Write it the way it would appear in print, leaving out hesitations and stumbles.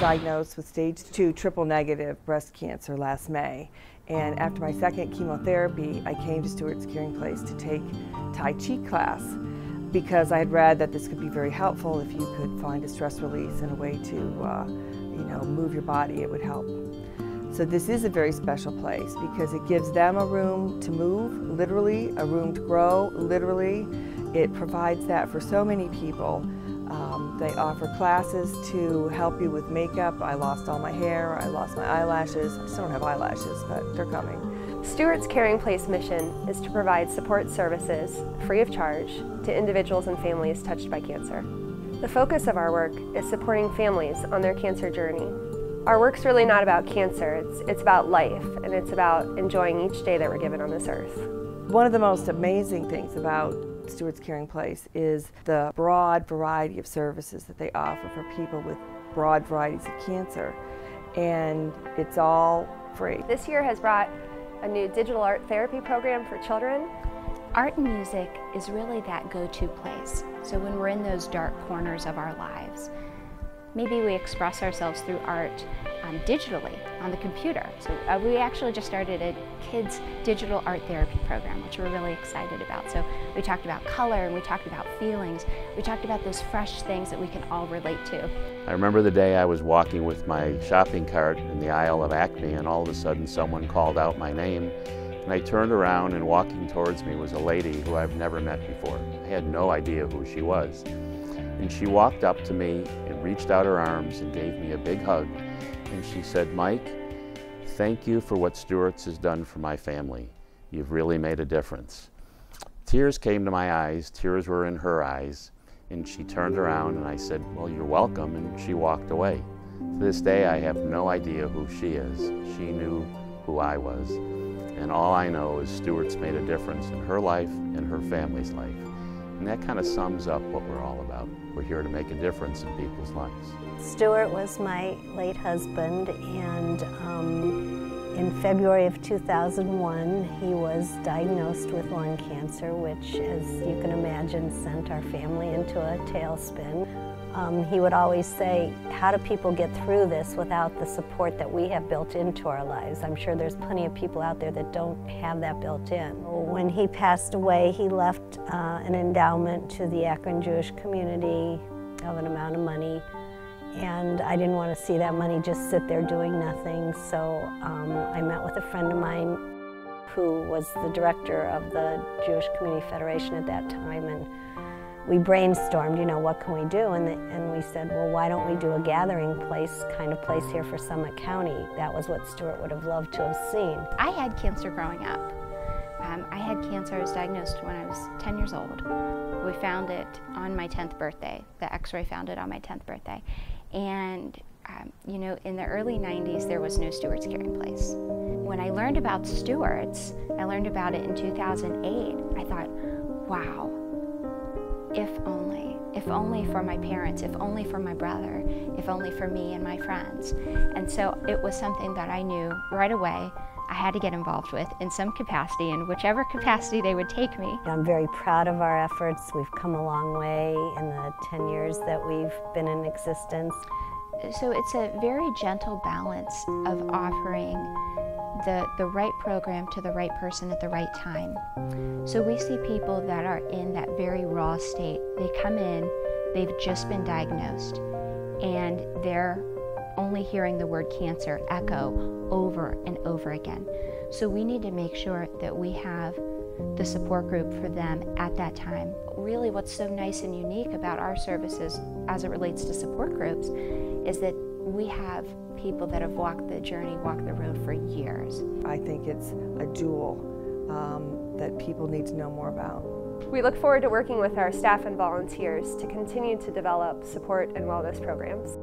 diagnosed with stage 2 triple negative breast cancer last May. And after my second chemotherapy, I came to Stewart's Caring Place to take Tai Chi class because I had read that this could be very helpful if you could find a stress release and a way to, move your body. It would help. So this is a very special place because it gives them a room to move, literally, a room to grow, literally. It provides that for so many people. They offer classes to help you with makeup. I lost all my hair, I lost my eyelashes. I still don't have eyelashes, but they're coming. Stewart's Caring Place mission is to provide support services, free of charge, to individuals and families touched by cancer. The focus of our work is supporting families on their cancer journey. Our work's really not about cancer, it's about life, and it's about enjoying each day that we're given on this earth. One of the most amazing things about Stewart's Caring Place is the broad variety of services that they offer for people with broad varieties of cancer, and it's all free. This year has brought a new digital art therapy program for children. Art and music is really that go-to place. So when we're in those dark corners of our lives, maybe we express ourselves through art digitally on the computer. So we actually just started a kids digital art therapy program, which we're really excited about. So we talked about color and we talked about feelings. We talked about those fresh things that we can all relate to. I remember the day I was walking with my shopping cart in the aisle of Acme, and all of a sudden someone called out my name, and I turned around, and walking towards me was a lady who I've never met before. I had no idea who she was. And she walked up to me and reached out her arms and gave me a big hug. And she said, "Mike, thank you for what Stewart's has done for my family. You've really made a difference." Tears came to my eyes, tears were in her eyes, and she turned around and I said, "Well, you're welcome," and she walked away. To this day, I have no idea who she is. She knew who I was. And all I know is Stewart's made a difference in her life and her family's life. And that kind of sums up what we're all about. We're here to make a difference in people's lives. Stewart was my late husband, and in February of 2001 he was diagnosed with lung cancer, which, as you can imagine, sent our family into a tailspin. He would always say, "How do people get through this without the support that we have built into our lives?" I'm sure there's plenty of people out there that don't have that built in. When he passed away, he left an endowment to the Akron Jewish community of an amount of money, and I didn't want to see that money just sit there doing nothing, so I met with a friend of mine who was the director of the Jewish Community Federation at that time, and we brainstormed, what can we do? And we said, well, why don't we do a gathering place, kind of place here for Summit County? That was what Stewart would have loved to have seen. I had cancer growing up. I had cancer, I was diagnosed when I was 10 years old. We found it on my 10th birthday. The x-ray found it on my 10th birthday. And in the early 90s, there was no Stewart's Caring Place. When I learned about Stewart's, I learned about it in 2008. I thought, wow. If only for my parents, if only for my brother, if only for me and my friends. And so it was something that I knew right away I had to get involved with in some capacity, in whichever capacity they would take me. I'm very proud of our efforts. We've come a long way in the 10 years that we've been in existence. So it's a very gentle balance of offering the right program to the right person at the right time. So we see people that are in that very raw state. They come in, they've just been diagnosed, and they're only hearing the word cancer echo over and over again. So we need to make sure that we have the support group for them at that time. Really, what's so nice and unique about our services as it relates to support groups is that we have people that have walked the journey, walked the road for years. I think it's a jewel that people need to know more about. We look forward to working with our staff and volunteers to continue to develop support and wellness programs.